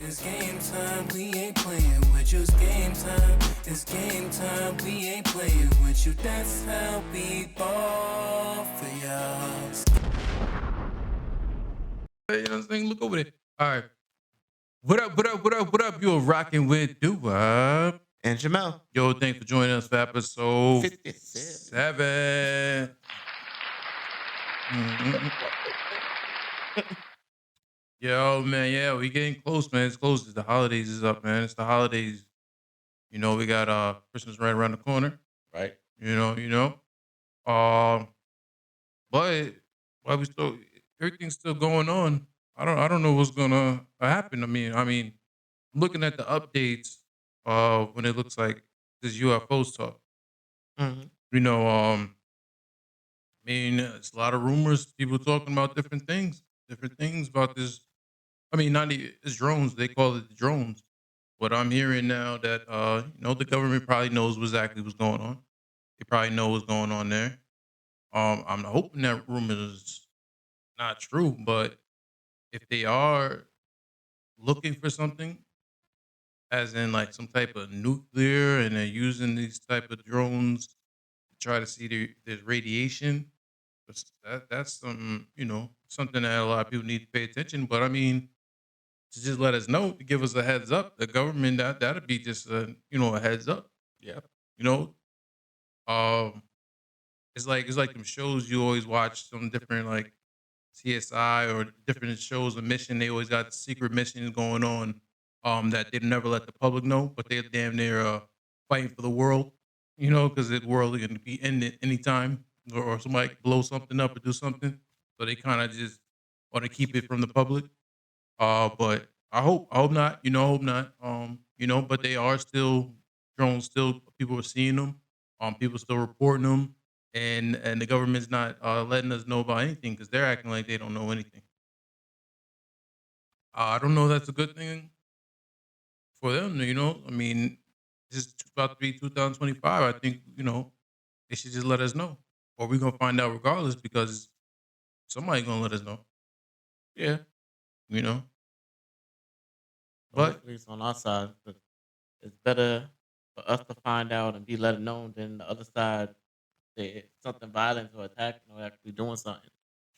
It's game time, we ain't playing with you. It's game time, it's game time, we ain't playing with you. That's how we ball for y'all. You know what I'm saying? Look over there. All right. What up, what up, what up, what up? You're rocking with Doo-Wop. And Jamel. Yo, thanks for joining us for episode 57. 7. Yo, man, yeah, we getting close, man. It's close. The holidays is up, man. It's the holidays. You know, we got Christmas right around the corner. Right. You know. But while we still everything's still going on. I don't know what's gonna happen. I mean, looking at the updates when it looks like this UFOs talk. Mm-hmm. You know, I mean, it's a lot of rumors, people talking about different things about this. I mean, not even it's drones, they call it the drones. But I'm hearing now that the government probably knows exactly what's going on. They probably know what's going on there. I'm hoping that rumor is not true, but if they are looking for something, as in like some type of nuclear, and they're using these type of drones to try to see there's radiation, that's something that a lot of people need to pay attention. But I mean, to just let us know, to give us a heads up, the government that'd be just a heads up. Yeah. You know, um, it's like them shows you always watch, some different like CSI or different shows of mission. They always got secret missions going on that they never let the public know, but they're damn near fighting for the world, because the world is going to be ended anytime, or somebody could blow something up or do something. So they kind of just want to keep it from the public. But I hope not, I hope not. But they are still drones, still people are seeing them, people still reporting them, and the government's not letting us know about anything because they're acting like they don't know anything. I don't know. That's a good thing for them. I mean, this is about to be 2025. I think they should just let us know, or we're gonna find out regardless because somebody's gonna let us know. Yeah. You know, Well, but hopefully it's on our side, but it's better for us to find out and be let known than the other side that something violent or attacking or actually doing something.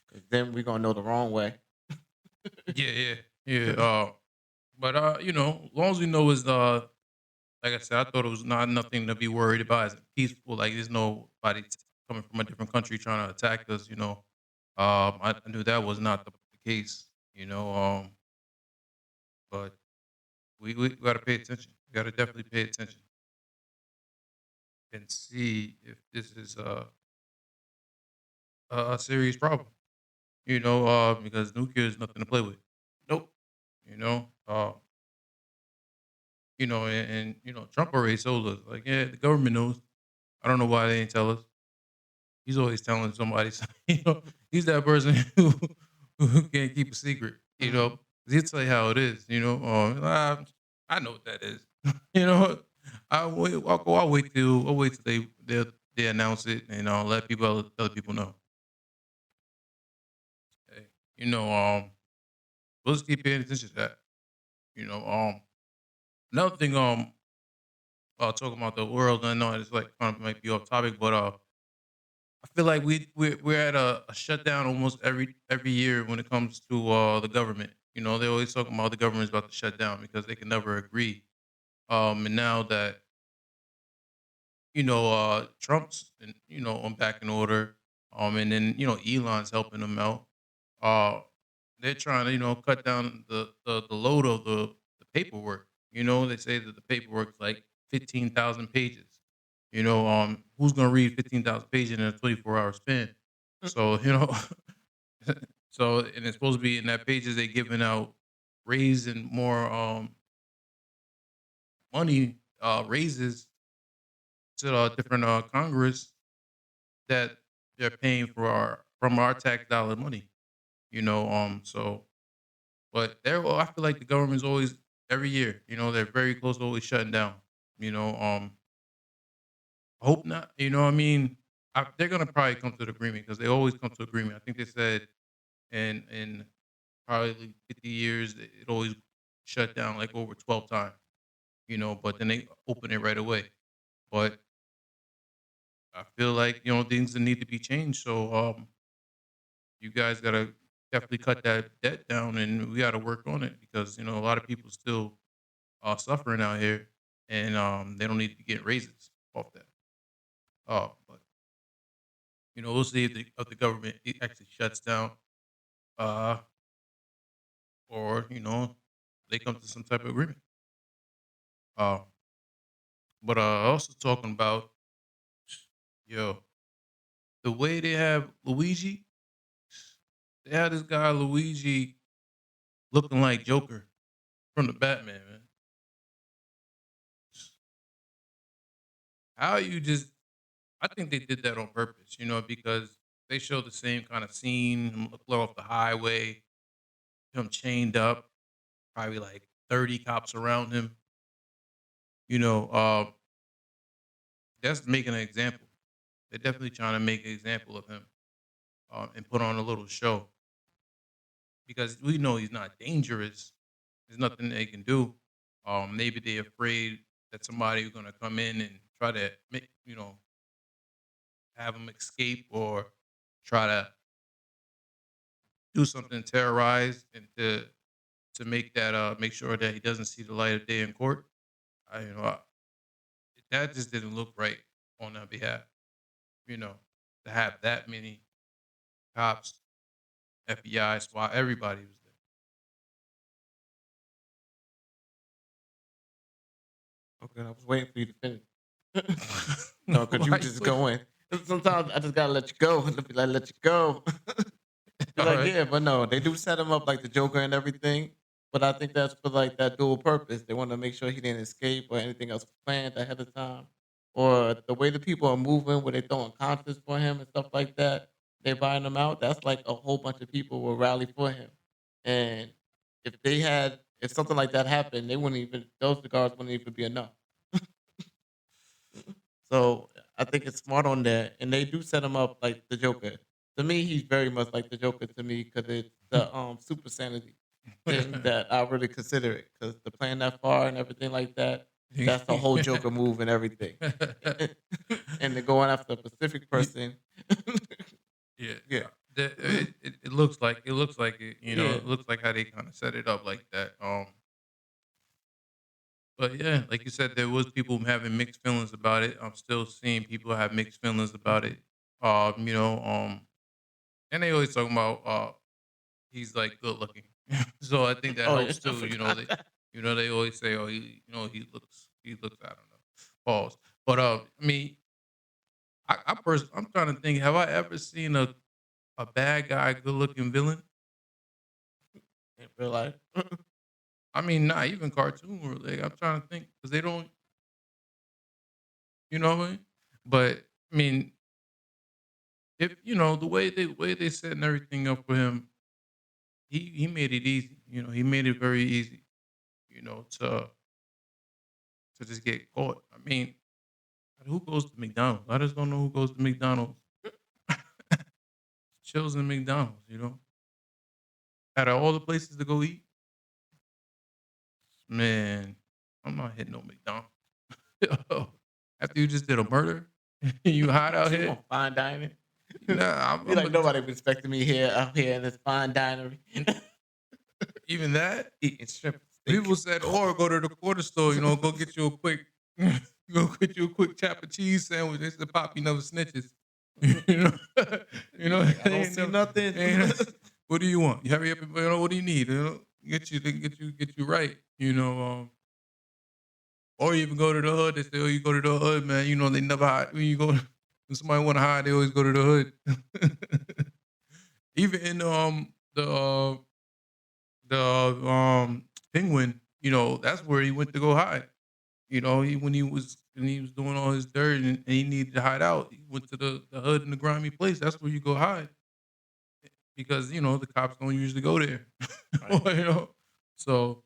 Because then we're gonna know the wrong way. yeah. But as long as we know is like I said, I thought it was not nothing to be worried about. It's peaceful. Like there's nobody coming from a different country trying to attack us. I knew that was not the case. But we got to pay attention. We got to definitely pay attention and see if this is a serious problem. Because nuclear is nothing to play with. Nope. You know, uh, and Trump already told us, like, yeah, the government knows. I don't know why they didn't tell us. He's always telling somebody, he's that person who can't keep a secret, Mhm. 'cause he'll tell you how it is, I know what that is. you know, I'll wait till they announce it, and I'll let other people know. Hey, we'll just keep paying attention to that. Another thing, talking about the world. I know it's like kind of might be off topic, but I feel like we're at a shutdown almost every year when it comes to the government. They always talking about the government's about to shut down because they can never agree. And now that Trump's on back in order, and then Elon's helping them out. Uh, they're trying to cut down the load of the paperwork. They say that the paperwork's like 15,000 pages. Who's gonna read 15,000 pages in a 24-hour span? So and it's supposed to be in that pages they giving out raising more money raises to different Congress that they're paying for from our tax dollar money. So but I feel like the government's always every year, they're very close to always shutting down. You know, I hope not. They're gonna probably come to an agreement because they always come to agreement. I think they said in probably 50 years it always shut down like over 12 times, but then they open it right away. But I feel like, things that need to be changed. So you guys gotta definitely cut that debt down, and we gotta work on it because, a lot of people still suffering out here, and they don't need to get raises off that. But we'll see if the government actually shuts down, uh, or they come to some type of agreement. Uh, but also talking about, yo, the way they have Luigi, they had this guy Luigi looking like Joker from the Batman, man. How you just? I think they did that on purpose, because they showed the same kind of scene, him flow off the highway, him chained up, probably like 30 cops around him. You know, uh, that's making an example. They're definitely trying to make an example of him, and put on a little show because we know he's not dangerous. There's nothing they can do. Maybe they're afraid that somebody is going to come in and try to make, have him escape or try to do something terrorized and to make that make sure that he doesn't see the light of day in court. I, you know, I, that just didn't look right on their behalf. You know, to have that many cops, FBI, SWAT, everybody was Okay, I was waiting for you to finish. there. No, because you Why you just push- going. Sometimes I just gotta let you go. And be like, let you go. Be All like, right. yeah, but no, they do set him up like the Joker and everything. But I think that's for like that dual purpose. They want to make sure he didn't escape or anything else was planned ahead of time. Or the way the people are moving, where they throwing concerts for him and stuff like that. They're buying him out. That's like a whole bunch of people will rally for him. And if something like that happened, they wouldn't even, those cigars wouldn't even be enough. So I think it's smart on that, and they do set him up like the Joker. To me, he's very much like the Joker to me because it's the super sanity thing that I really consider it. Because the plan that far and everything like that, that's the whole Joker move and everything. And they're going after a specific person. Yeah, Yeah, it looks like it. yeah. It looks like how they kind of set it up like that. But yeah, like you said, there was people having mixed feelings about it. I'm still seeing people have mixed feelings about it. And they always talking about he's like good looking, so I think that Oh yeah, helps I too. forgot that. They always say, oh, he looks, I don't know, pause. But I mean, I'm trying to think, have I ever seen a bad guy, good looking villain? In real life. I mean, not even cartoon or like I'm trying to think because they don't, what I mean? But I mean, if the way they setting everything up for him, he made it easy. He made it very easy. To just get caught. I mean, who goes to McDonald's? I just don't know who goes to McDonald's. Chills in McDonald's. Out of all the places to go eat, man, I'm not hitting no McDonald's. After you just did a murder, you hot out You here. want fine dining? Nah, Be like nobody respecting me here out here in this fine dinery. even that. Eating shrimp People steak. said, or go to the quarter store. Go get you a quick, go get you a quick chop of cheese sandwich. They said, "Pop, you never snitches." you know, I don't see nothing. What do you want? You hurry up and what do you need? Get you right. Or you even go to the hood. They say, "Oh, you go to the hood, man." They never hide. When you go, when somebody want to hide, they always go to the hood. Even in the penguin, that's where he went to go hide. When he was doing all his dirt and he needed to hide out, he went to the hood and the grimy place. That's where you go hide because the cops don't usually go there. Right. So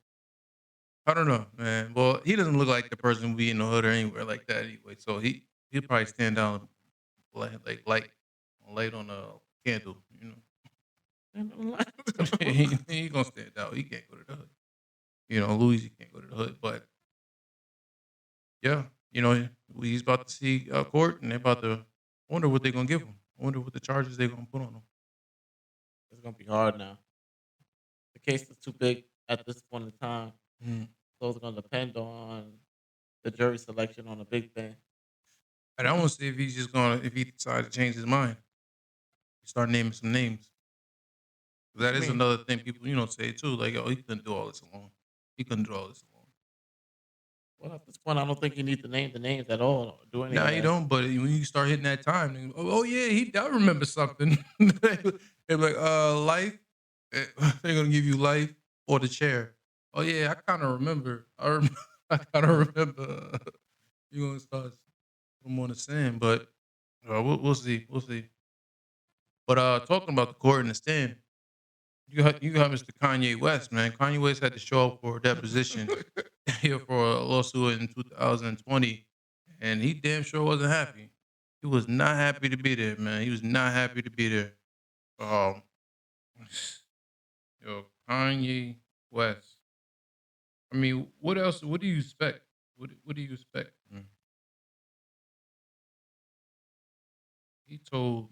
I don't know, man. Well, he doesn't look like the person who be in the hood or anywhere like that anyway. So he'll probably stand down like light on a candle. He ain't gonna stand out. He can't go to the hood. Louis, he can't go to the hood, but yeah, he's about to see court, and they're about to wonder what they're gonna give him. I wonder what the charges they're gonna put on him. It's gonna be hard now. The case is too big at this point in time, Mm. so it's gonna depend on the jury selection on a big thing. And I want to see if he decides to change his mind, start naming some names. What That you is mean? another thing people, say too. Like, oh, he couldn't do all this alone. He couldn't do all this alone. Well, at this point, I don't think you need to name the names at all or do any Nah, of you that. don't. But when you start hitting that time, then, oh yeah, I remember something. They're like, life. They're gonna give you life or the chair. Oh yeah, I kind of remember. I kind of remember. You're gonna start putting on the sand, but we'll see. We'll see. But talking about the court and the stand, you got Mr. Kanye West, man. Kanye West had to show up for a deposition here for a lawsuit in 2020, and he damn sure wasn't happy. He was not happy to be there, man. He was not happy to be there. Um, Kanye West. I mean, what else? What do you expect? What do you expect? He told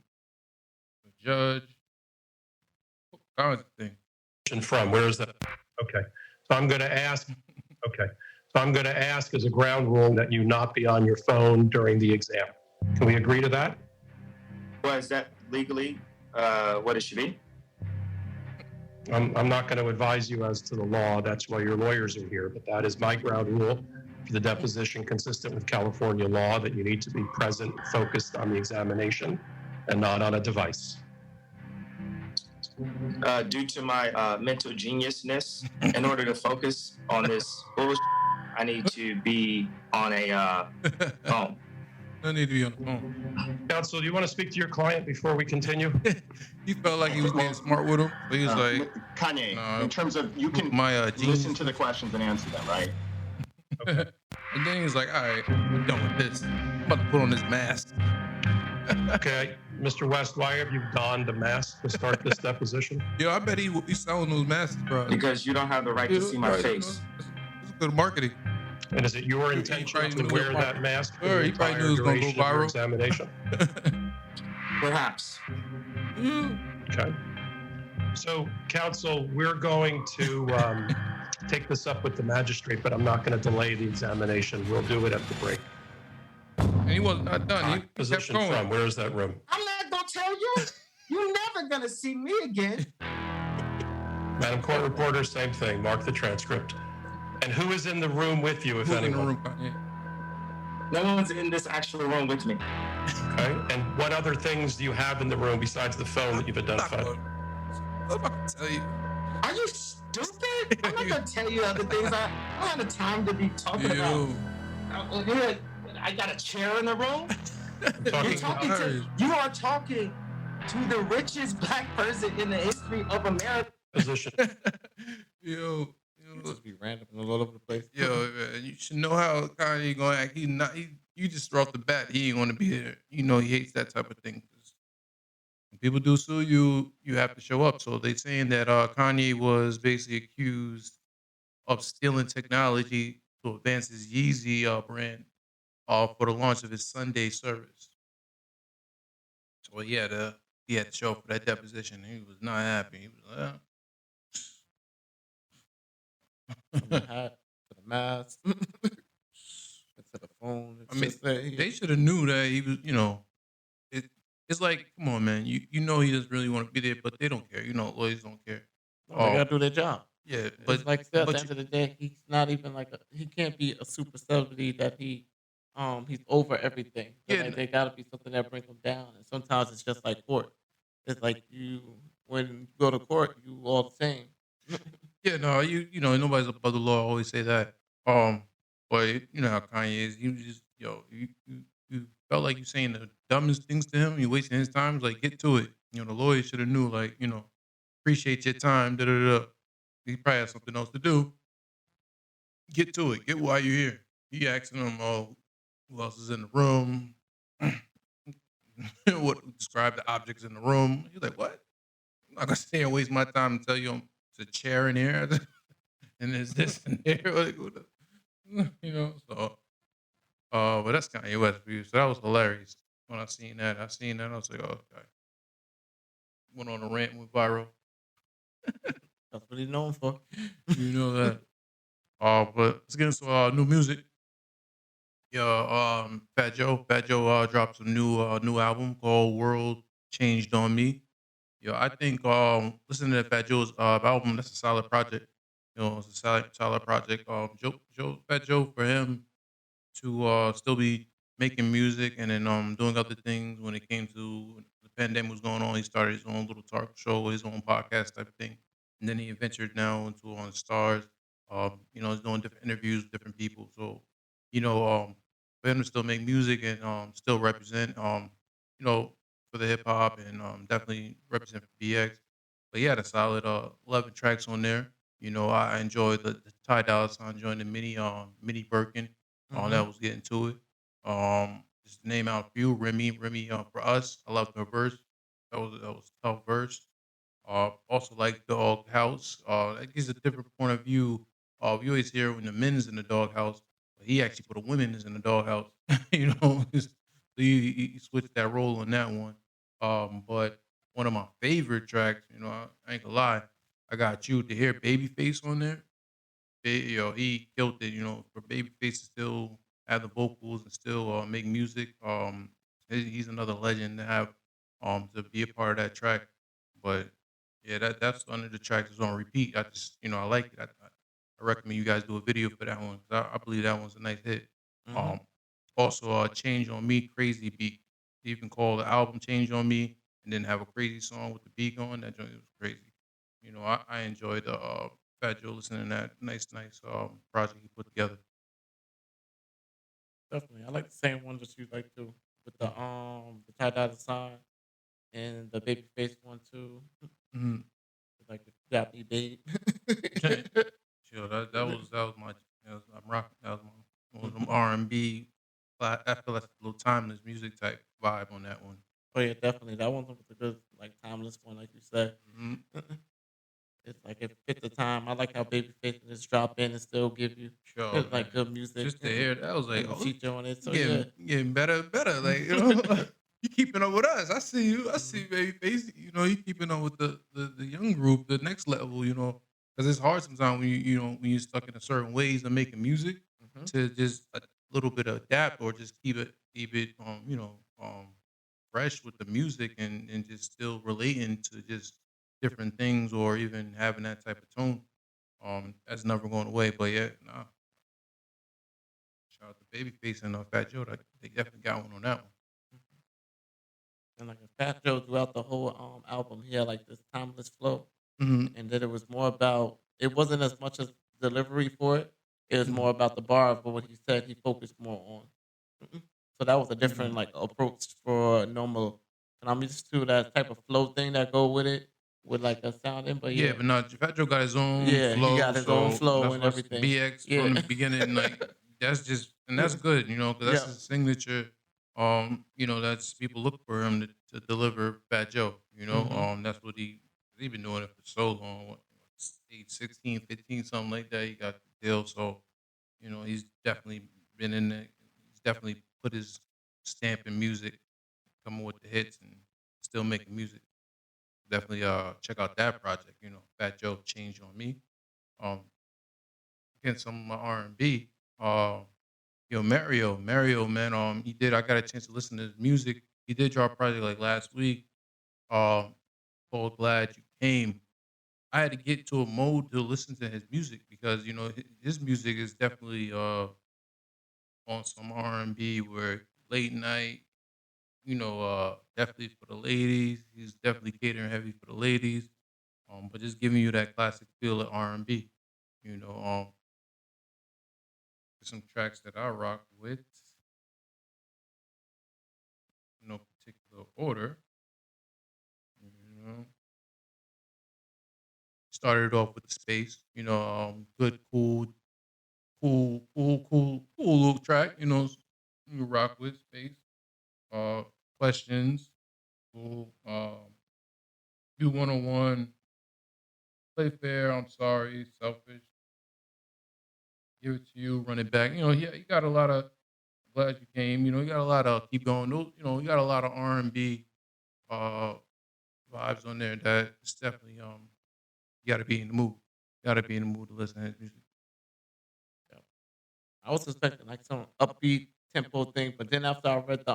the judge all kinds of things. From where is that? Okay. So I'm going to ask. Okay. So I'm going to ask as a ground rule that you not be on your phone during the exam. Can we agree to that? Well, is that legally what it should be? I'm not going to advise you as to the law. That's why your lawyers are here. But that is my ground rule for the deposition, consistent with California law, that you need to be present, focused on the examination, and not on a device. Due to my mental geniusness, in order to focus on this bullshit, I need to be on a phone. I need to be on the phone. Counsel, do you want to speak to your client before we continue? He felt like he was being smart with him, but he was like, Kanye, "Nah, in terms of you can my genius." listen to the questions and answer them, right? And then he was like, all right, I'm done with this. I'm about to put on this mask. Okay. Mr. West, why have you donned a mask to start this deposition? Yo, I bet he's selling those masks, bro. Because you don't have the right to see my face. It's good marketing. And is it your He intention probably to knew wear it. that mask for Sure, the he probably entire knew it was gonna go duration of your viral. examination? Perhaps. Okay. So, counsel, we're going to take this up with the magistrate, but I'm not going to delay the examination. We'll do it at the break. And he was not done. He kept Position going. from, where is that room? I'm not gonna tell you. You're never gonna see me again. Madam Court Reporter, same thing. Mark the transcript. And who is in the room with you, if Who's in the anyone? room, Kanye? No one's in this actual room with me. Okay. And what other things do you have in the room besides the phone that you've identified? I'm not gonna tell you. Are you stupid? I'm not gonna tell you other things. I don't have the time to be talking about. I got a chair in the room. You are talking to the richest black person in the history of America. Position. Yo, Just be random and all over the place. man, you should know how Kanye gonna act. You just throw off the bat. He ain't gonna be there. You know he hates that type of thing. When people do sue you, you have to show up. So they saying that Kanye was basically accused of stealing technology to advance his Yeezy brand for the launch of his Sunday service. So he had to show up for that deposition. He was not happy. He was From the hat to the mask to the phone. I mean, they should have knew that he was, it's like, come on, man. You know he doesn't really want to be there, but they don't care. Lawyers don't care. They gotta do their job. Yeah, But but like I said, at but the end of the day, he's not even he can't be a super celebrity that he's over everything. So, Yeah, like, there gotta be something that brings him down. And sometimes it's just like court. It's like when you go to court, you all the same. yeah, no, nobody's above the law. I always say that. But you know how Kanye is. You just, you felt like you saying the dumbest things to him. You wasting his time. It's like, get to it. The lawyer should have knew. Like, appreciate your time. Da da da. He probably has something else to do. Get to it. Get why you're here. He asking him, oh, who else is in the room? What describe the objects in the room? He's like, what? I'm not gonna stay and waste my time and tell you it's a chair in here. and there's this and there, like, what you know. So, but that's Kanye West for you. So that was hilarious when I seen that. I was like, oh, okay. Went on a rant, went viral. That's what he's known for. You know that. But let's get into new music. Yeah, Fat Joe dropped some new album called World Changed on Me. Yeah, I think listening to Fat Joe's album, that's a solid project. You know, it's a solid project. Fat Joe, for him to still be making music and then doing other things when it came to the pandemic was going on. He started his own little talk show, his own podcast type of thing, and then he ventured now into on Stars. You know, he's doing different interviews with different people. So, you know, for him to still make music and still represent, you know, for the hip hop and definitely represent for BX. But he had a solid 11 tracks on there. You know, I enjoyed the Ty Dolla Sign joined the mini Birkin. Mm-hmm. That was getting to it. Just to name out a few. Remy, for us, I loved her verse. That was a tough verse. Also like Dog House. That gives a different point of view. You always hear when the men's in the doghouse, but he actually put a women's in the doghouse. You know, so he switched that role on that one. But one of my favorite tracks, you know, I ain't gonna lie, I got you to hear Babyface on there. You know, he killed it. You know, for Babyface to still have the vocals and still make music. He's another legend to have to be a part of that track. But yeah, that's under the track that's on repeat. I just I like it. I recommend you guys do a video for that one 'cause I believe that one's a nice hit. Mm-hmm. Also, Change on Me, Crazy Beat. They even call the album Change on Me, and then have a crazy song with the beat going. That joint was crazy. You know, I enjoyed Fat Joe listening to that nice project he put together. Definitely. I like the same one that you like too. With the tie dye sign and the baby face one too. Mm-hmm. Like the got me babe. Sure, that was my I'm rocking. That was one of them R&B. I feel that's a little timeless music type vibe on that one. Oh yeah, definitely. That one was a good like timeless one, like you said. Hmm. It's like it fit the time. I like how Babyface can just drop in and still give you Sure, man. like good music Just to hear that, I was like, and the oh, feature on it. So yeah. getting better and better. Like you keeping up with us. I see you. I see Babyface. You know, you keeping up with the young group, the next level. You know, because it's hard sometimes when when you're stuck in a certain ways of making music Mm-hmm. to just a little bit of adapt or just keep it fresh with the music and just still relating to just different things or even having that type of tone. That's never going away. But yeah, nah. Shout out to Babyface and Fat Joe. They definitely got one on that one. And like a Fat Joe throughout the whole album, he had like this timeless flow, Hmm. and then it was more about. It wasn't as much as delivery for it. It was Hmm. more about the bar, but what he said, he focused more on. Mhm. So that was a different Hmm. like approach for normal. And I'm used to that type of flow thing that go with it, with like a sounding. But Yeah, yeah, but no, Fat Joe got his own yeah, he flow, got his own so flow that's and why I said everything. BX Yeah, from the beginning. Like that's good, because that's yeah. his signature. That's people look for him to deliver Fat Joe. Hmm. That's what he's been doing it for so long. Age 16, 15, something like that. He got the deal, so he's definitely been in there. He's definitely put his stamp in music, coming with the hits and still making music. Definitely check out that project. Fat Joe Changed on Me. Um, Again, some of my R&B. Mario, man. He did. I got a chance to listen to his music. He did drop a project like last week. Um, called Glad You Came. I had to get to a mode to listen to his music because his music is definitely on some R&B where late night. Definitely for the ladies. He's definitely catering heavy for the ladies. But just giving you that classic feel of R&B. You know, um, some tracks that I rock with, no particular order. You know, started off with the space. Good, cool little track. You rock with space. Questions. Cool. You 101. Play fair. I'm sorry. Selfish. Give It to You, Run It Back. You got a lot of Glad You Came. You got a lot of Keep Going. You got a lot of R&B uh, vibes on there that it's definitely you got to be in the mood. Got to be in the mood to listen to his music. Yeah. I was expecting like some upbeat tempo thing, but then after I read the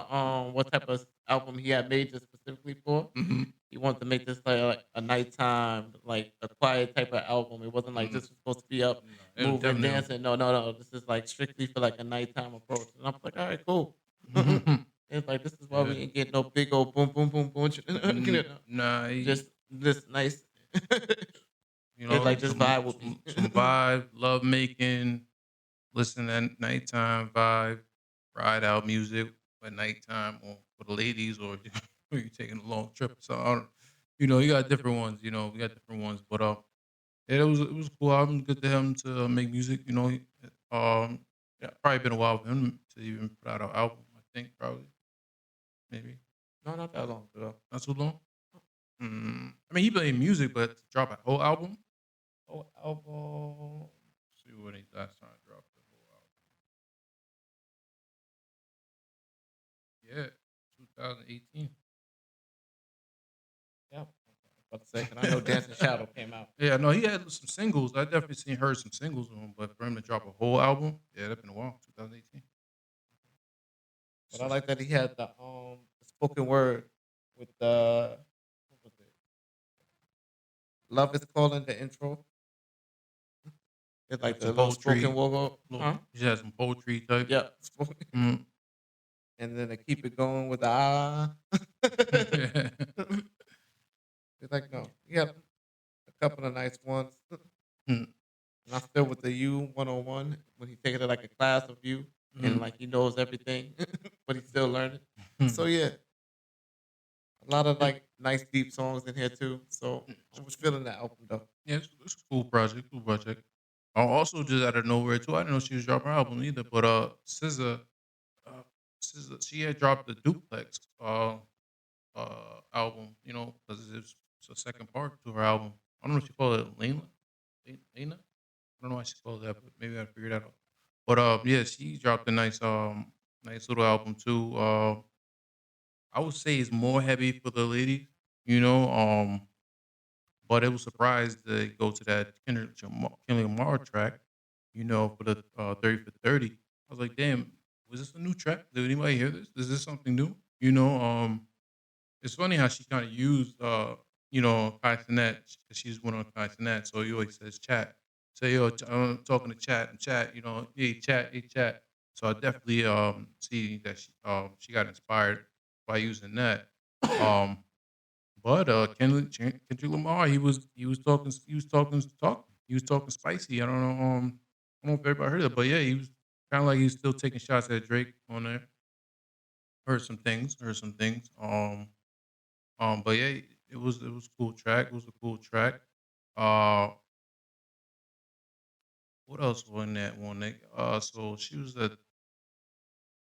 what type of album he had made just specifically for, Mm-hmm. he wanted to make this like a nighttime, like a quiet type of album. It wasn't like Mm-hmm. this was supposed to be up No, it was moving, definitely. dancing. No, no, no. This is like strictly for like a nighttime approach. And I'm like, all right, cool. It's like this is why we Yeah. ain't getting no big old boom, boom, boom, boom. Nah, Just this nice. It's like this some, vibe with me. some vibe, love making, listen at nighttime vibe, ride out music at nighttime or for the ladies or when you're taking a long trip. So I don't, you got different ones. We got different ones, but yeah, it was a cool album. Good to him to make music. Yeah, probably been a while for him to even put out an album. I think probably maybe No, not that long ago. not too long. I mean, he played music, but to drop a whole album. Let's see when he last time dropped the whole album. Yeah, 2018. Yeah. About to say, 'cause I know Dancing Shadow came out. Yeah, no, he had some singles. I definitely heard some singles on him, but for him to drop a whole album, yeah, that's been a while. 2018. But I like that he had the spoken word with the what was it? Love is calling the intro. It's like the Some little poetry. spoken word. Huh? He had some poetry type. Yeah. Spoken. Mm. And then they keep it going with the ah. It's like no, he had a couple of nice ones. Mm. And I still with the U 101 when he taking it like a class of you and like he knows everything, but he's still learning. So yeah, a lot of like nice deep songs in here too. So I was feeling that album though. Yeah, it's a cool project. Cool project. Also, just out of nowhere too. I didn't know she was dropping her album either. But SZA, she had dropped the Duplex album. Because it's a second part to her album. I don't know if she called it Lena. Lena. I don't know why she called it that, but maybe I figured that out. But yeah, she dropped a nice little album too. I would say it's more heavy for the ladies. You know, but it was surprised to go to that Kendrick Lamar track, for the 30 for 30. I was like, damn, was this a new track? Did anybody hear this? Is this something new? It's funny how she kind of used, Kai Cenat, because she's one on Kai Cenat, so he always says chat. Say, yo, I'm talking to chat and chat, hey, chat, hey, chat. So I definitely see that she got inspired by using that. Um, but Kendrick Lamar, he was talking spicy. I don't know, I don't know if everybody heard that, but yeah, he was kind of like he was still taking shots at Drake on there. Heard some things, but yeah, it was a cool track. It was a cool track. Uh, what else was in that one? So she was at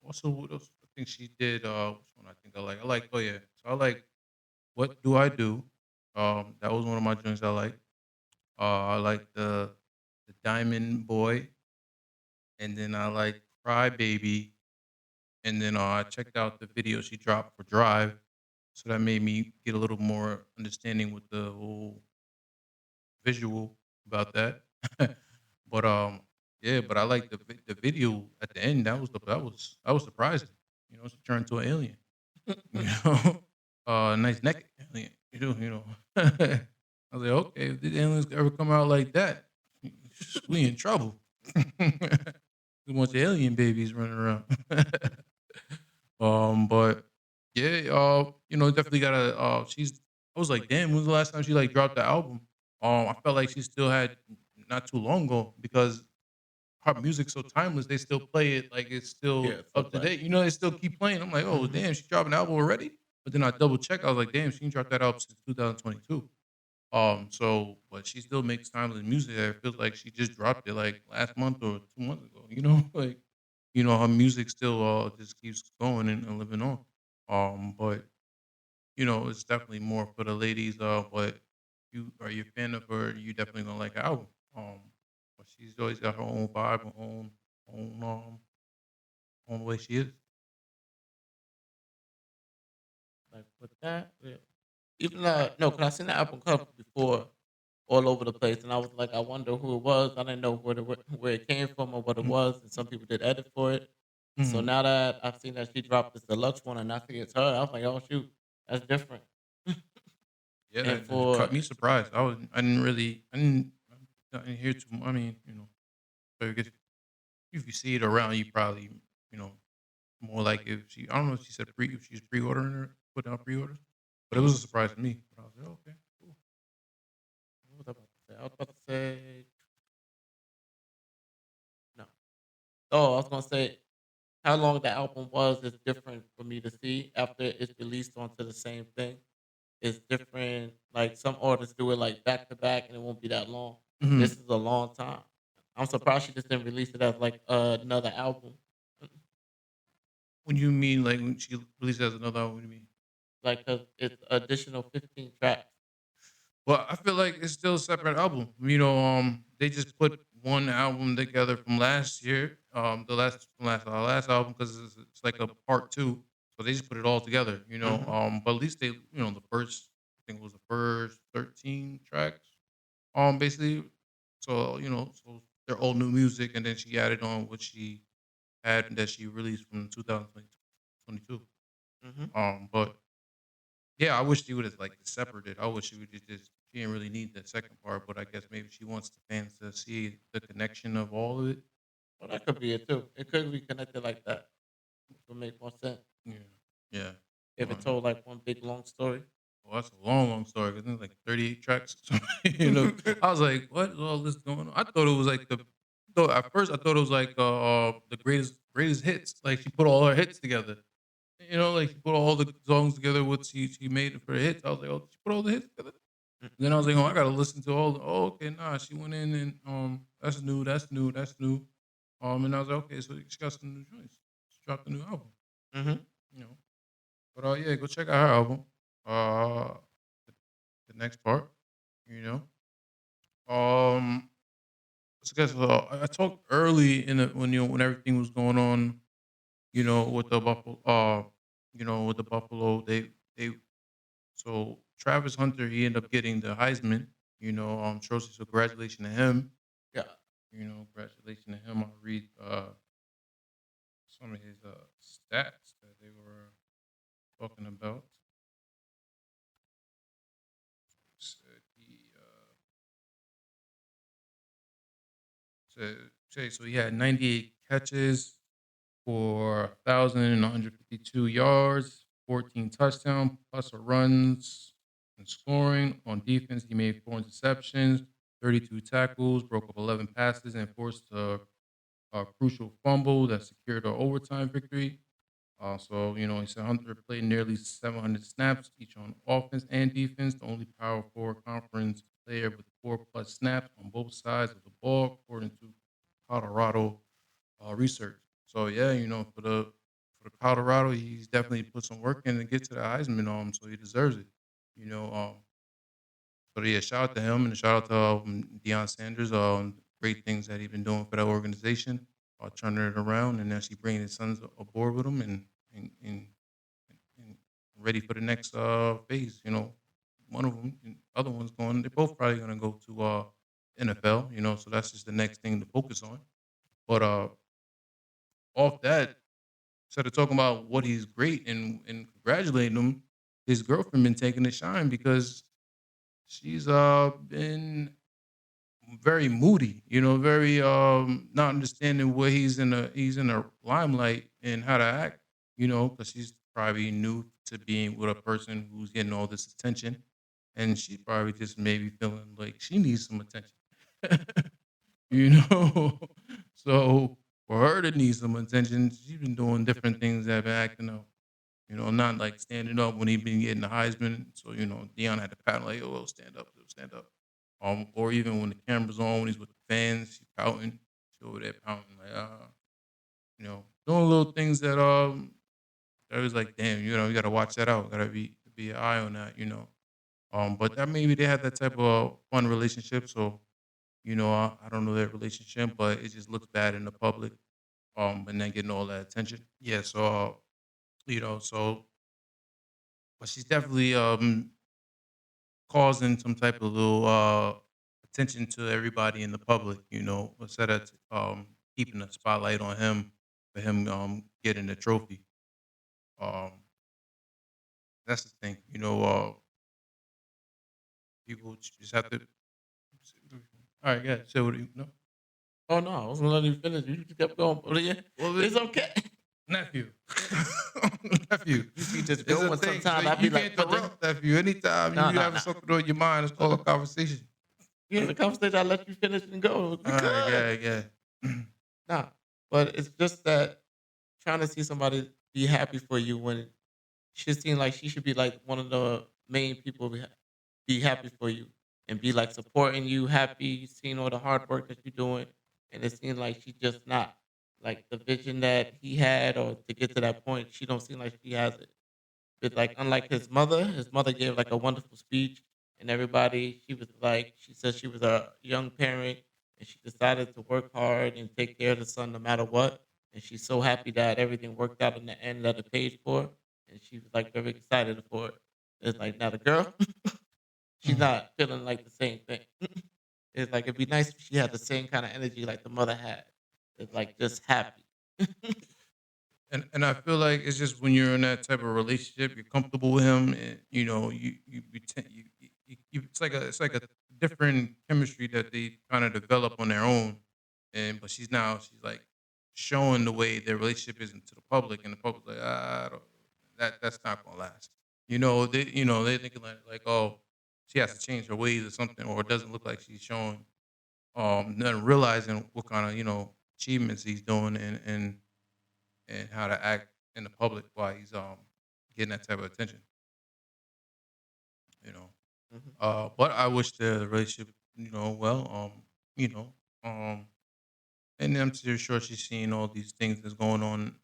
also what else? I think she did. Which one I think I like? Oh yeah, so I like What Do I Do? That was one of my joints I like. I like the Diamond Boy, and then I like Cry Baby, and then I checked out the video she dropped for Drive, so that made me get a little more understanding with the whole visual about that. But yeah, but I like the video at the end. That was surprising. She turned into an alien. You know, nice naked alien. I was like, okay, if the aliens ever come out like that, we in trouble. A bunch of alien babies running around. But yeah, definitely gotta. She's. I was like, damn, when was the last time she like dropped the album? I felt like she still had not too long ago because her music's so timeless. They still play it like it's still Yeah, up to date. They still keep playing. I'm like, oh damn, she dropped an album already. But then I double check. I was like, damn, she didn't drop that album since 2022. But she still makes timeless music. It feels like she just dropped it like last month or 2 months ago. Like her music still just keeps going and living on. But it's definitely more for the ladies. But you are you a fan of her? You definitely gonna like her album. But she's always got her own vibe, her own way she is. Like with that, yeah. Even no, cause I seen the album cover before all over the place, and I was like, I wonder who it was. I didn't know where it came from or what it was, and some people did edit for it. So Mm-hmm. now that I've seen that she dropped this deluxe one, and I see it's her, I was like, oh shoot, that's different. Yeah, And that for cut me surprised. I didn't hear too much. I mean, so if you see it around, you probably, you know, more like if she, I don't know if she said if she's pre-ordering or putting out pre-orders, but it was a surprise to me. But I was like, oh, okay, cool. what was I about to say? I was about to say no. Oh, I was gonna say how long the album was is different for me to see after it's released onto the same thing. It's different. Like some artists do it like back to back, and it won't be that long. Hmm. This is a long time. I'm surprised she just didn't release it as like another album. When you mean like when she releases another album, what do you mean? Like, cause it's additional 15 tracks. Well, I feel like it's still a separate album. They just put one album together from last year, last album because it's like a part two. So they just put it all together. But at least the first, I think it was the first 13 tracks. Basically, so they're all new music, and then she added on what she had that she released from 2022. Hmm. But yeah, I wish she would have like separated. I wish she would just she didn't really need the second part, but I guess maybe she wants the fans to see the connection of all of it. Well, that could be it too. It could be connected like that. It would make more sense Yeah, yeah. if it Um, told like one big long story. well, that's a long, long story because it's like 38 tracks. I was like, what is all this going on? I thought it was like though at first I thought it was like the greatest hits. Like she put all her hits together. Like she put all the songs together. What she made for the hits. I was like, oh, she put all the hits together. Then I was like, oh, I gotta listen to all. Oh, okay, nah. She went in and that's new, that's new, that's new. And I was like, okay, so she got some new joints. She dropped a new album. Mm-hmm. You know, but yeah, go check out her album. Uh, the next part. You know, so I guess I talked early in the when everything was going on. With the Buffalo. With the Buffalo, they so Travis Hunter he ended up getting the Heisman. Trophy. So congratulations to him. Yeah. Congratulations to him. I'll read some of his stats that they were talking about. Said so he had 98 catches for 1,152 yards, 14 touchdowns, plus a runs and scoring. On defense, he made 4 interceptions, 32 tackles, broke up 11 passes, and forced a crucial fumble that secured an overtime victory. He said Hunter played nearly 700 snaps, each on offense and defense, the only Power 4 conference player with 4+ snaps on both sides of the ball, according to Colorado research. So yeah, for the Colorado, he's definitely put some work in to get to the Heisman, so he deserves it. You know, so yeah, shout out to him and shout out to Deion Sanders. Great things that he's been doing for that organization, turning it around and actually bringing his sons aboard with him and ready for the next phase. One of them, and the other one's going. They're both probably going to go to NFL. So that's just the next thing to focus on. But off that, instead of talking about what he's great and congratulating him, his girlfriend been taking the shine because she's been very moody, very not understanding where he's in a limelight and how to act, because she's probably new to being with a person who's getting all this attention, and she probably just maybe feeling like she needs some attention, you know. So for her to need some attention, she's been doing different things that have been acting up. Not like standing up when he been getting the Heisman. So, Deion had to pat him like, oh, stand up, stand up. Or even when the camera's on, when he's with the fans, she's pouting. She's over there pouting, like, doing little things that was like, damn, you gotta watch that out. Gotta be an eye on that. But that maybe they had that type of fun relationship. So, I don't know their relationship, but it just looks bad in the public. And then getting all that attention. Yeah, so so but she's definitely causing some type of little attention to everybody in the public, instead of keeping the spotlight on him for him getting the trophy. Um that's the thing, people just have to. All right, yeah. So what do you know? Oh no, I was gonna let you finish. You just kept going. But yeah, Well, it's okay. nephew, nephew. You see this It's a going thing. sometimes. So I be you like, can't but interrupt nephew. Anytime no, you no, have no. something on your mind, it's called a conversation. Yeah, the conversation. I let you finish and go. All right, yeah. Nah, but it's just that trying to see somebody be happy for you when she seems like she should be like one of the main people be happy for you and be like supporting you, happy, seeing all the hard work that you're doing, and it seems like she's just not like the vision that he had or to get to that point. She don't seem like she has it. But like unlike his mother gave like a wonderful speech, and everybody she was like she said she was a young parent and she decided to work hard and take care of the son no matter what. And she's so happy that everything worked out in the end that it paid for, and she was like very excited for it. It's like now the girl, she's not feeling like the same thing. It's like it'd be nice if she had the same kind of energy like the mother had. It's like just happy. And I feel like it's just when you're in that type of relationship, you're comfortable with him, and it's like a different chemistry that they kind of develop on their own. And but she's like showing the way their relationship is to the public, and the public's like, I don't, that's not gonna last. They're thinking like oh, she has to change her ways or something, or it doesn't look like she's showing not realizing what kind of achievements he's doing, and how to act in the public while he's getting that type of attention. You know. Mhm. But I wish the relationship, well, you know, um, and I'm sure she's seeing all these things that's going on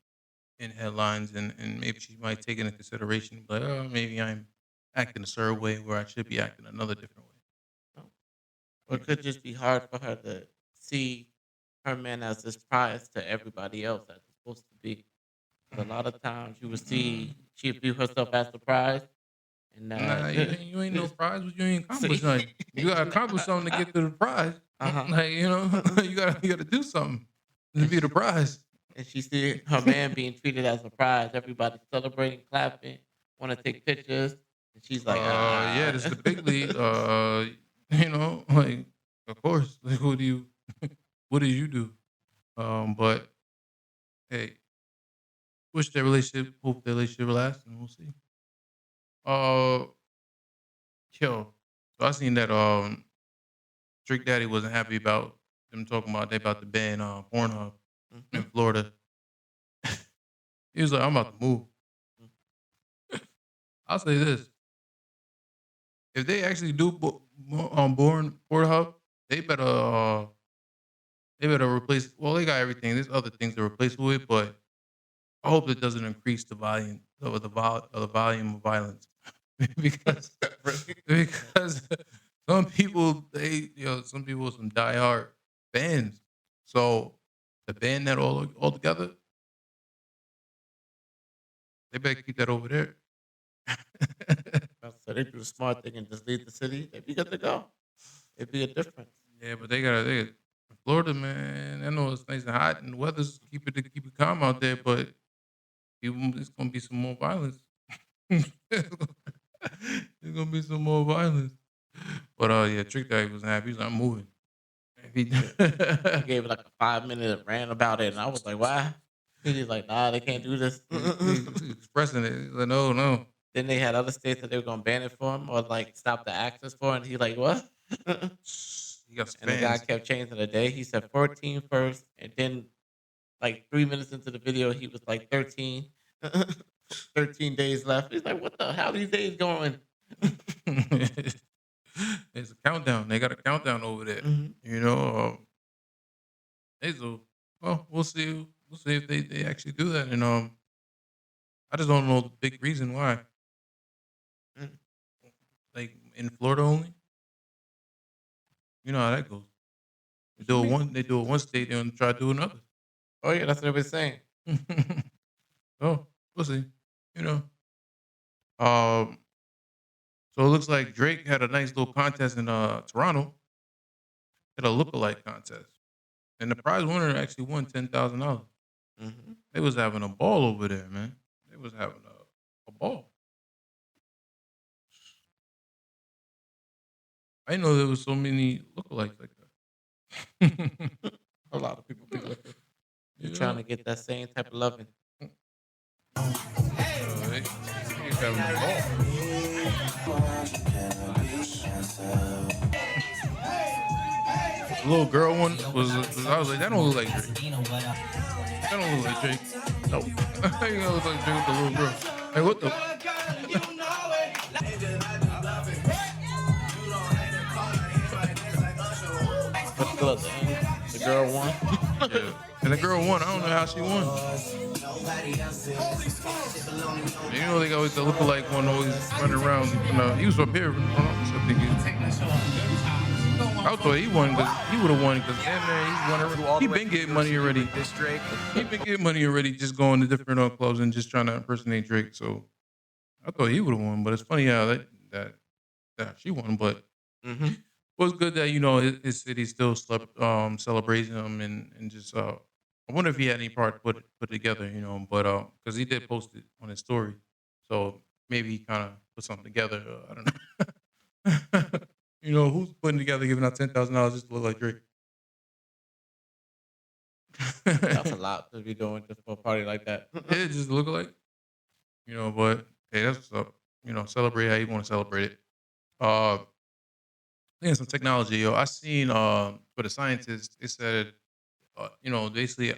in headlines, and maybe she might take it into consideration, like, oh, maybe I'm acting a certain way where I should be acting another different way. Oh. Or it could just be hard for her to see her man as this prize to everybody else as it's supposed to be. 'Cause a lot of times you would see she view herself as the prize, and Nah, you ain't no prize, but you ain't accomplished see, nothing. You gotta accomplish something to get to the prize. uh-huh. Like, you gotta do something to be the prize. And she see her man being treated as a prize. Everybody celebrating, clapping, want to take pictures, and she's like, Yeah, ah. this is the big league. Like, of course. Like, what do you do? But hey, hope their relationship lasts, and we'll see. Uh, yo, so I seen that Trick Daddy wasn't happy about them talking about they about to ban Pornhub in Mhm. Florida. He was like, I'm about to move. I'll say this: if they actually do born Pornhub, they better replace. Well, they got everything. There's other things to replace it with, but I hope it doesn't increase the volume of the volume of violence because because some people some people are some diehard fans. So to ban that all together, they better keep that over there. So they do the smart thing and just leave the city. They'd be good to go. It'd be a difference. Yeah, but they Florida, man. I know it's nice and hot and the weather's keep it calm out there, but it's gonna be some more violence. There's gonna be some more violence. But yeah, Trick Daddy wasn't happy. He's like, I'm moving. He gave it like a 5 minute rant about it, and I was like, why? He's like, nah, they can't do this. He's expressing it. He's like, no. Then they had other states that they were gonna ban it for him or like stop the access for it. And he like, what? He got And the guy fans. kept changing the day. He said 14 first, and then like 3 minutes into the video, he was like 13. 13 days left. He's like, what the hell? These days going? It's a countdown. They got a countdown over there. Mhm. Well, we'll see. We'll see if they actually do that. And I just don't know the big reason why. Mm. Like in Florida only. You know how that goes. They do it one state, they don't try to do another. Oh yeah, that's what everybody's saying. Oh, we'll see. You know. Um. So it looks like Drake had a nice little contest in Toronto. Had a lookalike contest, and the prize winner actually won $10,000. Mm-hmm. They was having a ball over there, man. They was having a ball. I didn't know there was so many lookalikes like that. A lot of people be looking. They're Yeah. trying to get that same type of loving. He's having a ball. The little girl one was I was like, that don't look like Drake. That don't look like Drake. Nope. How you gonna look like Drake with the little girl? Like what the? But still at the end, the girl won. Yeah. And the girl won. I don't know how she won. You know they always the lookalike one always running around. You know, he was up here. I thought he won because he would have won because he been getting money already. He been getting money already just going to different clubs and just trying to impersonate Drake. So I thought he would have won, but it's funny how that she won. But it was good that his city still celebrating him and just I wonder if he had any part put together, but because he did post it on his story, so maybe he kind of put something together. I don't know. Who's putting together giving out $10,000 just to look like Drake? That's a lot to be doing just for a party like that. Yeah, just look alike. But hey, that's what's up. Celebrate how you want to celebrate it. Thinking some technology, yo. I seen for the scientists, it said, basically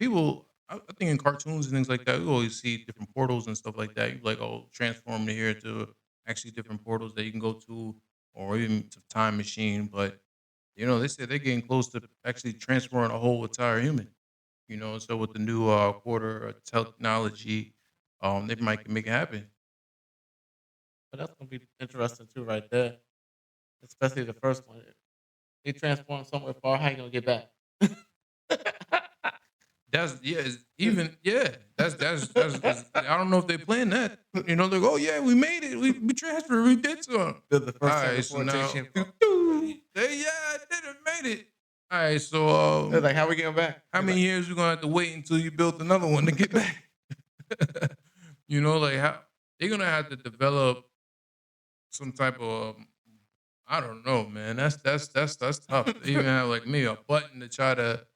people. I think in cartoons and things like that, we always see different portals and stuff like that. You like, transform to here to actually different portals that you can go to, or even to time machine. But they said they're getting close to actually transferring a whole entire human. So with the new quarter technology, they might make it happen. But that's gonna be interesting too, right there. Especially the first one. They transform somewhere far. How you gonna get back? That's I don't know if they planned that. They're like, oh yeah, we made it. We transferred. We did something. The first teleportation. They made it. All right, so they're like, how we getting back? How many years we gonna have to wait until you build another one to get back? Like how they're gonna have to develop some type of I don't know, man. That's tough. They even have like maybe a button to try to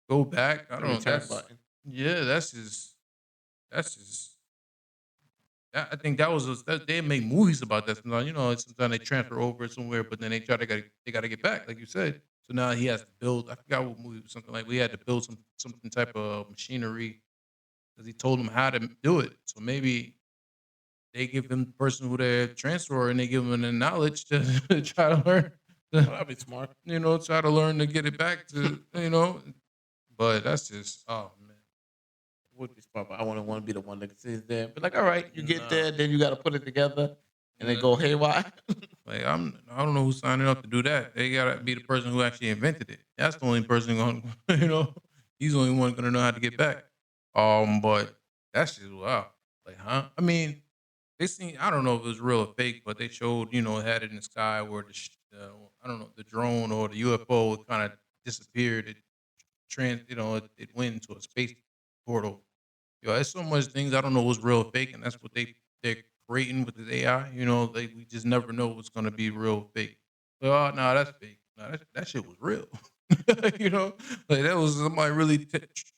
go back. I don't know. Yeah, that's just. I think that was they made movies about that. Sometimes sometimes they transfer over somewhere, but then they got to get back, like you said. So now he has to build. I forgot what movie, something like we had to build something type of machinery because he told them how to do it. So maybe they give them the person who they're transferring and they give them the knowledge to try to learn. That'd be smart. Try to learn to get it back to But that's just man. Would be smart, but I wouldn't want to be the one that sits there. But like, all right, you get there, then you got to put it together, and then go haywire. Like I don't know who's signing up to do that. They gotta be the person who actually invented it. That's the only person going. He's the only one gonna know how to get back. But that's just wow. Like, huh? I mean, they seen. I don't know if it was real or fake, but they showed. It had it in the sky where I don't know, the drone or the UFO kind of disappeared. It went into a space portal. There's so much things I don't know what's real or fake, and that's what they're creating with this AI. We just never know what's gonna be real or fake. No, that's fake. No, that shit was real. Like that was somebody really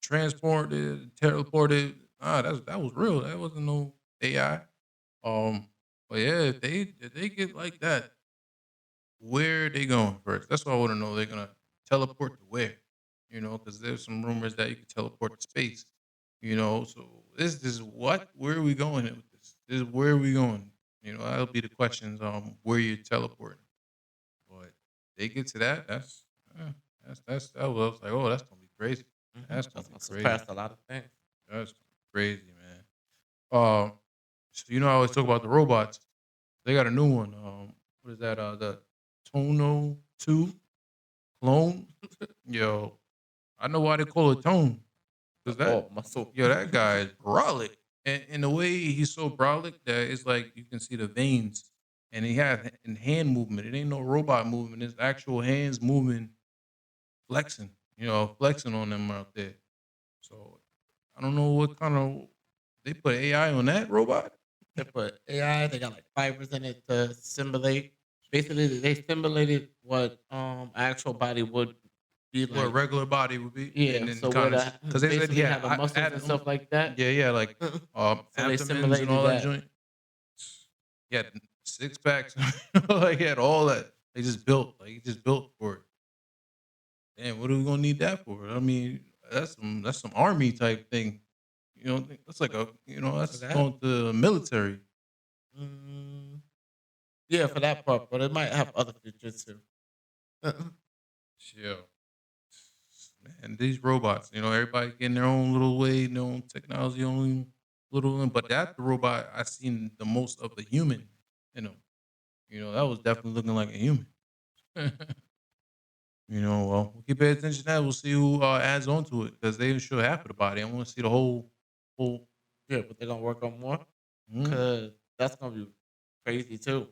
transported, teleported. That was real. That wasn't no AI. But yeah, if they get like that, where are they going first? That's what I want to know. They're gonna teleport to where? Because there's some rumors that you can teleport to space. So this is what? Where are we going with this? This is where are we going? That'll be the questions. Where you're teleporting. But they get to that. That's I was like, oh, that's gonna be crazy. That's gonna be crazy. Surpass a lot of things. That's crazy, man. So I always talk about the robots. They got a new one. What is that? The Tono 2 clone. Yo, I know why they call it tone. Cause that muscle. that guy is brolic. And in the way he's so brolic that it's like you can see the veins. And he has hand movement. It ain't no robot movement. It's actual hands moving, flexing, flexing on them out there. So I don't know what kind of they put AI on that robot. They put AI. They got like fibers in it to simulate. Basically, they simulated what actual body would be What a like. regular body would be. Yeah. And then So kind what? of because they said Basically he have had the muscles and stuff like that. yeah, like So they abdomens and simulated all that that. joint. He had six packs. Like he had all that. They just built. Like he just built for it. Damn, what are we gonna need that for? I mean, that's some army type thing. That's like that's that? going to the military. Mm, yeah, for that part, but it might have other features too. Yeah. Man, these robots, everybody getting their own little way, their own technology, own little. But that's the robot I seen the most of the human in him. That was definitely looking like a human. Well, we'll keep paying attention to that. We'll see who adds on to it because they show half of the body. I want to see the whole. Yeah, but they're gonna work on more Mm. because that's gonna be crazy too.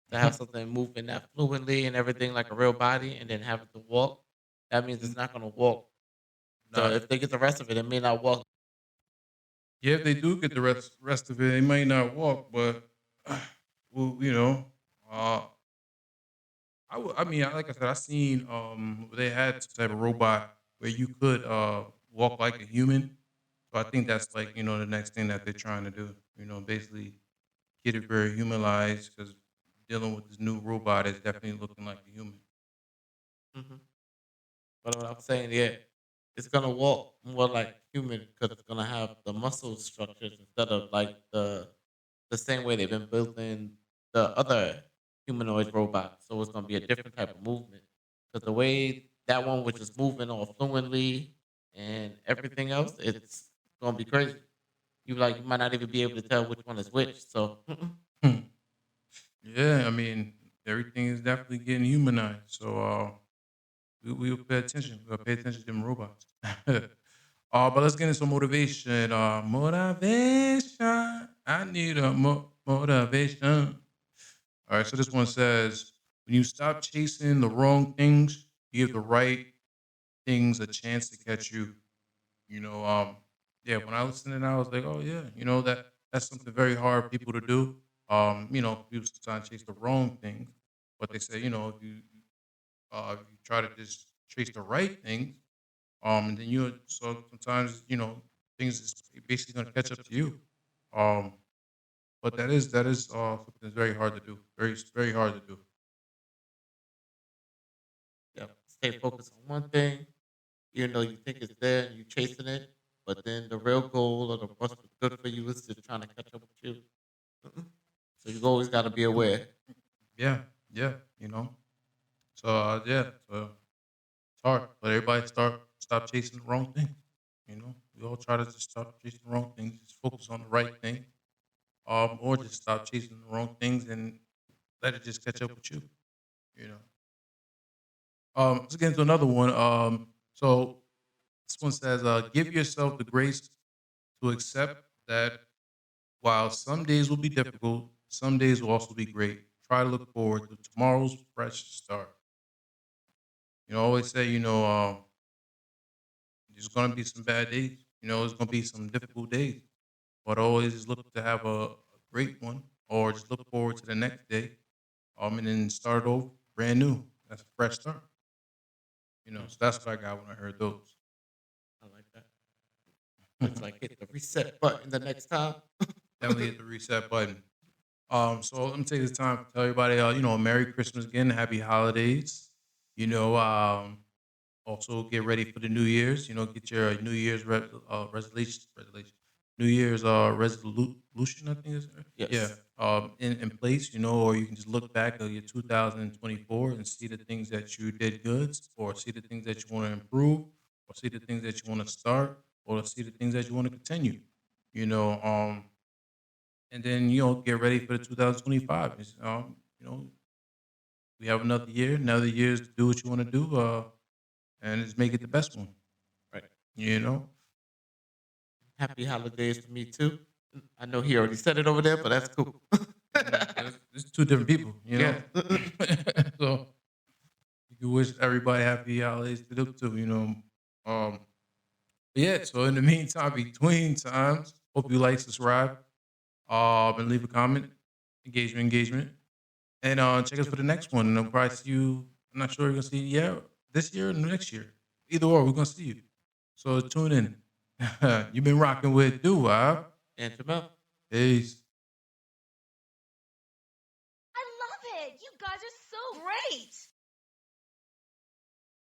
To have something moving that fluently and everything like a real body, and then have it to walk. That means it's not gonna walk. So Nah. if they get the rest of it, it may not walk. Yeah, if they do get the rest of it, they might not walk, but well, I mean, like I said, I seen they had some type of robot where you could walk like a human. So I think that's like the next thing that they're trying to do. Basically get it very humanized because dealing with this new robot is definitely looking like a human. Hmm. But what I'm saying, yeah, it's gonna walk more like human because it's gonna have the muscle structures instead of like the same way they've been building the other humanoid robots. So it's gonna be a different type of movement. Because the way that one was just moving all fluently and everything else, it's gonna be crazy. You might not even be able to tell which one is which. So Yeah, I mean, everything is definitely getting humanized. So we'll pay attention. We'll pay attention to them robots. But let's get into some motivation. Motivation. I need a motivation. All right, so this one says, when you stop chasing the wrong things, you give the right things a chance to catch you. You know, um, yeah, when I listened to that, I was like, oh yeah, that's something very hard for people to do. People sometimes chase the wrong things, but they say, if you try to just chase the right things, and then so sometimes things is basically gonna catch up to you. Um, but that is something that's very hard to do. Very hard to do. yeah, stay focused on one thing, even though you think it's there and you're chasing it. But then the real goal or what's good for you is just trying to catch up with you. So you always got to be aware. Yeah, yeah, So so it's hard, but everybody stop chasing the wrong thing. We all try to just stop chasing the wrong things, just focus on the right thing, or just stop chasing the wrong things and let it just catch up with you. You know. Let's get into another one. So this one says, give yourself the grace to accept that while some days will be difficult, some days will also be great. Try to look forward to tomorrow's fresh start. I always say, there's gonna be some bad days. There's gonna be some difficult days, but always just look to have a great one, or just look forward to the next day, and then start over brand new. That's a fresh start. So that's what I got when I heard those. I like that. It's like hit the reset button the next time. Definitely hit the reset button. So let me take this time to tell everybody, Merry Christmas again, Happy Holidays. You know, um, Also get ready for the New Year's. Get your New Year's resolution, New Year's resolution. I think is yeah. Yes. In place. Or you can just look back at your 2024 and see the things that you did good, or see the things that you want to improve, or see the things that you want to start, or see the things that you want to continue. You know, and then get ready for the 2025. We have another year to do what you want to do. and just make it the best one. Right. You know? Happy holidays to me too. I know he already said it over there, but that's cool. It's two different people, you know? Yeah. So you can wish everybody happy holidays to them too, you know? Yeah, so in the meantime, between times, hope you like, subscribe, and leave a comment. Engagement. And check us for the next one. And I'll probably see you. I'm not sure you're gonna see this year or next year. Either or, we're gonna see you. So tune in. You've been rocking with Do And Jamel. Peace.